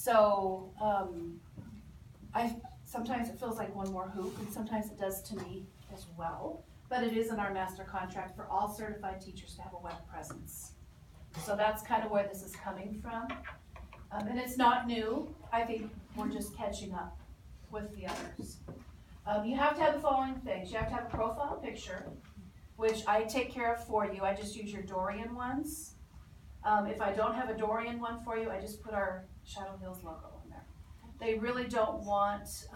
So sometimes it feels like one more hoop, and sometimes it does to me as well. But it is in our master contract for all certified teachers to have a web presence. So that's kind of where this is coming from. And it's not new. I think we're just catching up with the others. You have to have the following things. You have to have a profile picture, which I take care of for you. I just use your Dorian ones. If I don't have a Dorian one for you, I just put our Shadow Hills logo in there. They really don't want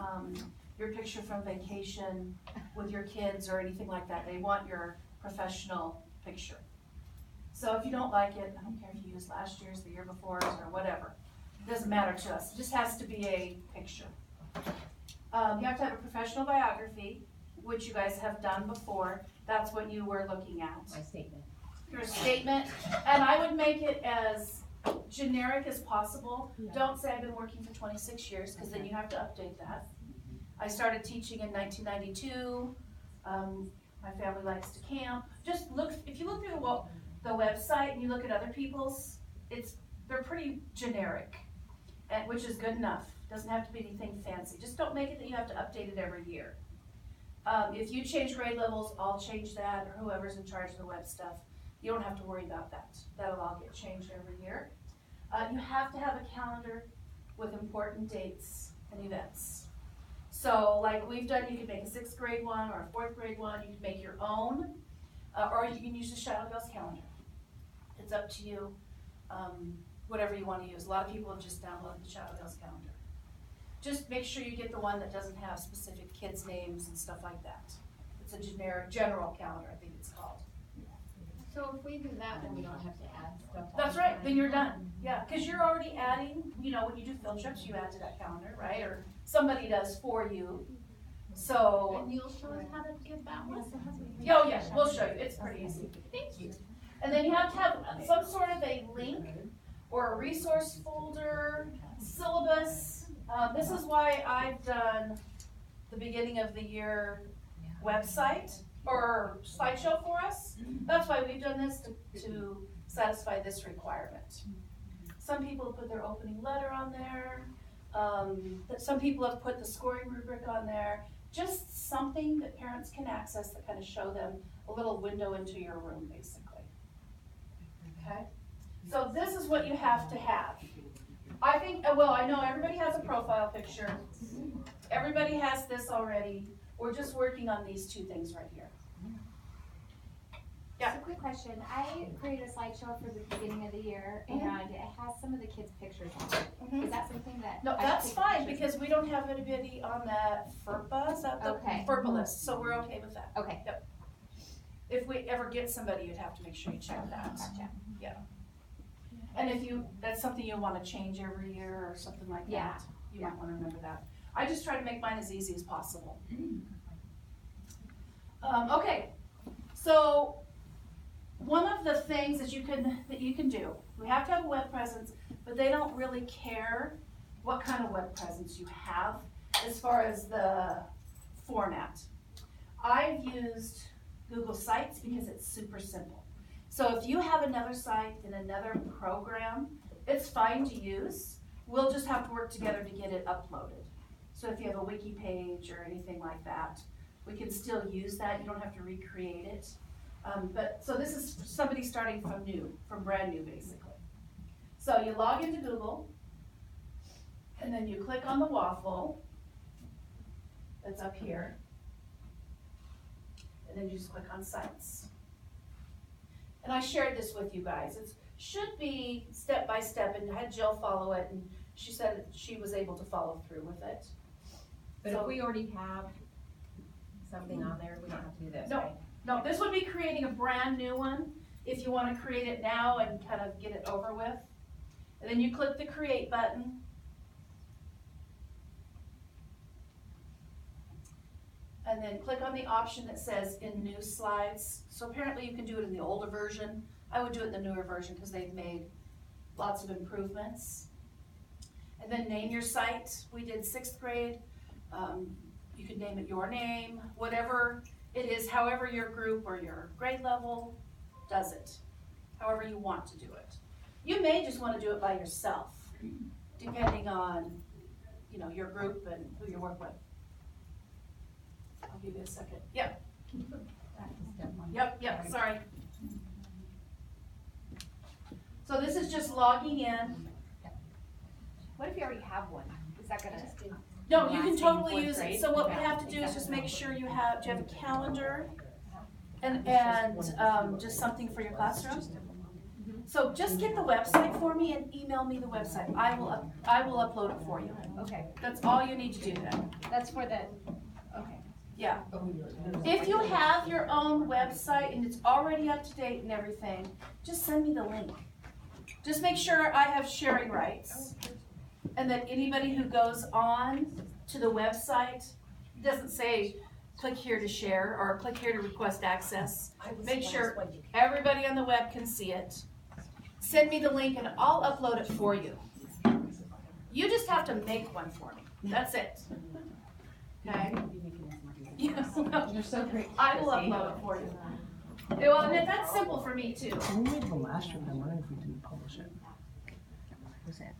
your picture from vacation with your kids or anything like that. They want your professional picture. So if you don't like it, I don't care if you use last year's, the year before's, or whatever. It doesn't matter to us. It just has to be a picture. You have to have a professional biography, which you guys have done before. That's what you were looking at. My statement. Your statement, and I would make it as generic as possible. Yeah. Don't say I've been working for 26 years, because then you have to update that. I started teaching in 1992. My family likes to camp. Just look, if you look through the website and you look at other people's, they're pretty generic, which is good enough. Doesn't have to be anything fancy. Just don't make it that you have to update it every year. If you change grade levels, I'll change that, or whoever's in charge of the web stuff. You don't have to worry about that. That'll all get changed every year. You have to have a calendar with important dates and events. So like we've done, you can make a 6th grade one or a 4th grade one. You can make your own, or you can use the Shadow Hills calendar. It's up to you, whatever you want to use. A lot of people have just downloaded the Shadow Hills calendar. Just make sure you get the one that doesn't have specific kids' names and stuff like that. It's a general calendar, I think it's called. So if we do that, then we don't have to add stuff. That's right, then you're done. Yeah, because you're already adding, when you do field trips, you add to that calendar, right? Or somebody does for you. So. And you'll show us how to get that one? Oh, yeah, we'll show you. It's pretty easy. Thank you. And then you have to have some sort of a link or a resource folder, syllabus. This is why I've done the beginning of the year website or slideshow for us. That's why we've done this to satisfy this requirement. Some people have put their opening letter on there. Some people have put the scoring rubric on there. Just something that parents can access that kind of show them a little window into your room, basically. Okay? So this is what you have to have. I think, I know everybody has a profile picture. Everybody has this already. We're just working on these 2 things right here. Yeah. So quick question. I created a slideshow for the beginning of the year, and it has some of the kids' pictures on it. Is that something that? No, that's fine, because we don't have anybody on that FERPA, is that the FERPA list, so we're okay with that. Okay. Yep. If we ever get somebody, you'd have to make sure you check that. Gotcha. Yeah. And if that's something you want to change every year or something like that, you might want to remember that. I just try to make mine as easy as possible. Okay, so one of the things that you can do, we have to have a web presence, but they don't really care what kind of web presence you have as far as the format. I've used Google Sites because it's super simple. So if you have another site in another program, it's fine to use. We'll just have to work together to get it uploaded. So if you have a wiki page or anything like that, we can still use that. You don't have to recreate it. So this is somebody starting from brand new basically. So you log into Google, and then you click on the waffle that's up here, and then you just click on Sites. And I shared this with you guys. It should be step by step, and I had Jill follow it, and she said that she was able to follow through with it. But if we already have something on there, we don't have to do this, No. right? No, this would be creating a brand new one if you want to create it now and kind of get it over with. And then you click the Create button. And then click on the option that says in New Slides. So apparently you can do it in the older version. I would do it in the newer version because they've made lots of improvements. And then name your site. We did 6th grade. You could name it your name, whatever it is, however your group or your grade level does it, however you want to do it. You may just want to do it by yourself. depending on, you know, your group and who you work with. I'll give you a second. Yep. Yep, sorry. So this is just logging in. What if you already have one? Is that gonna? No, you can Last totally name, use fourth it. grade? So what we Okay. have to do is just make sure do you have a calendar and just something for your classroom? So just get the website for me and email me the website. I will upload it for you. Okay, That's all you need to do then. that's for the, okay. Yeah. If you have your own website and it's already up to date and everything, just send me the link. Just make sure I have sharing rights and that anybody who goes on to the website doesn't say click here to share or click here to request access. Make sure everybody on the web can see it. Send me the link and I'll upload it for you. You just have to make one for me. That's it. Okay? You're so great. I will upload it for you. Well, and that's simple for me too. We made one last year, but I'm wondering if we didn't publish it. What's that?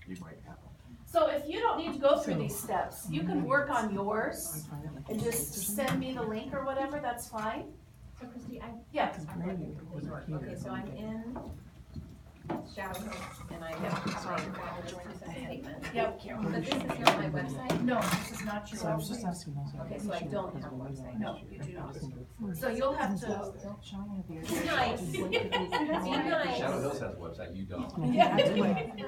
You might have. So if you don't need to go through these steps, you can work on yours and just send me the link or whatever, that's fine. So Christy, Yeah. okay, so I'm in Shadow Code, and I have my statement. Yep. But this is not my website? No, this is not your So I was just website. asking. Okay, so I don't have a website. No, you do not. So you'll have to. Nice. Be nice. Shadow Hills has a website, you don't. Yeah.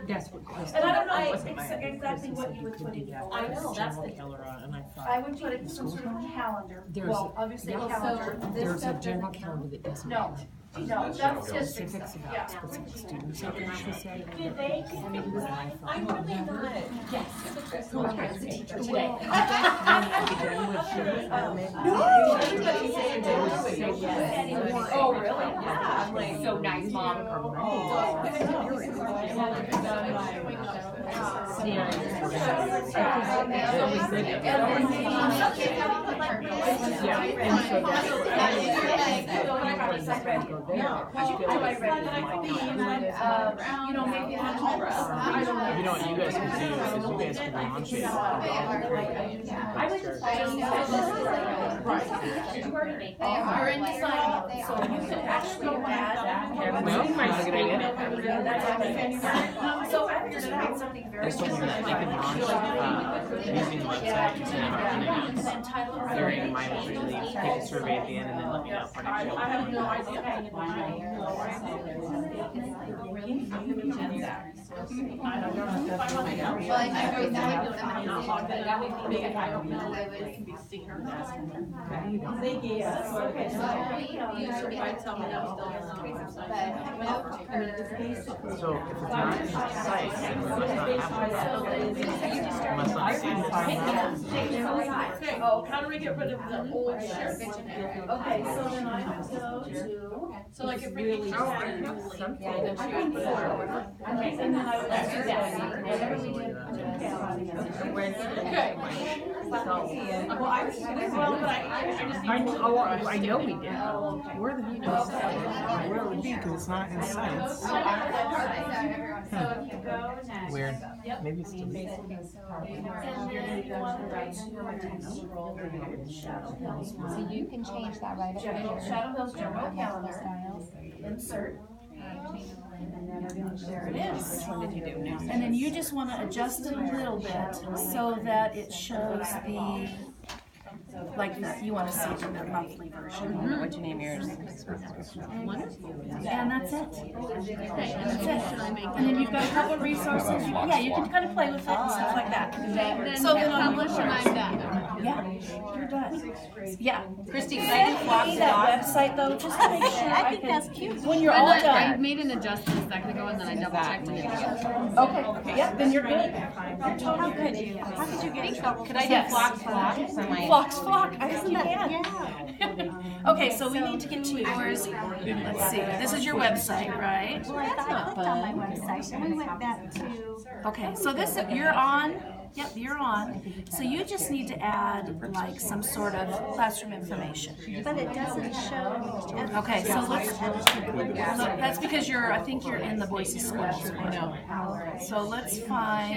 That's what. And I don't know exactly what you would put in your. I know, that's the- And I thought. I would put it in some sort of calendar. There's Well, obviously a yeah, calendar. So this There's a stuff general doesn't calendar count? that doesn't. No, no, that's just Specifics about yeah. specific students. And I said, Did they give me what I thought. I'm really not, yes, as a teacher today. Everybody's saying they were so yes. Oh, really? Yeah, I'm like, So nice, Mom. You know, maybe I You know what you guys could do is you guys could launch it. would just right. You're in design mode, so you could actually add. Well, might be a good idea. So I would just write something very. There's something that they can launch using the website instead of running it during my maternity leave, take a survey at the end and then let me know for next year. I have no idea. Well, I think that would be that would be big. I don't know. I would. So if it's not in the site, then we must not have it. Must not see it. Oh, how do we get rid of the old share? Okay, so then I have to go to. So like if we Really can something. Okay, and then I would just do that. Whatever we did. Okay. Well, I was, well, but I just. I know we did. Where the heck is where it would be, because it's not in sites. So if you go next. Weird. Maybe it's deleted. So you can change that right up here. Shadow Hills General Calendar, Styles. insert. There it is. Which one did you do? And then you just want to adjust it a little bit so that it shows the, like, you want to see the monthly version. What'd you name yours? And that's it. That's it. And then you've got a couple of resources. Yeah, you can kind of play with it and stuff like that. So then on yours, yeah, you're done. Yeah. Christy, can I do Hey, that website though, just to make sure I think that's cute. When you're all I done. made an adjustment a second ago and then I double checked it. Okay, yep, then you're good. How did you get in trouble? Could I do Yes. flock for my? Flox flock, I think you can. Okay, so we need to get to yours. Let's see, this is your website, right? Well, I thought I clicked on my website and we went back to. Okay, so this, you're on, yep, you're on. So you just need to add like some sort of classroom information. But it doesn't show. Okay, so let's, that's because I think you're in the Boise School District. So let's find.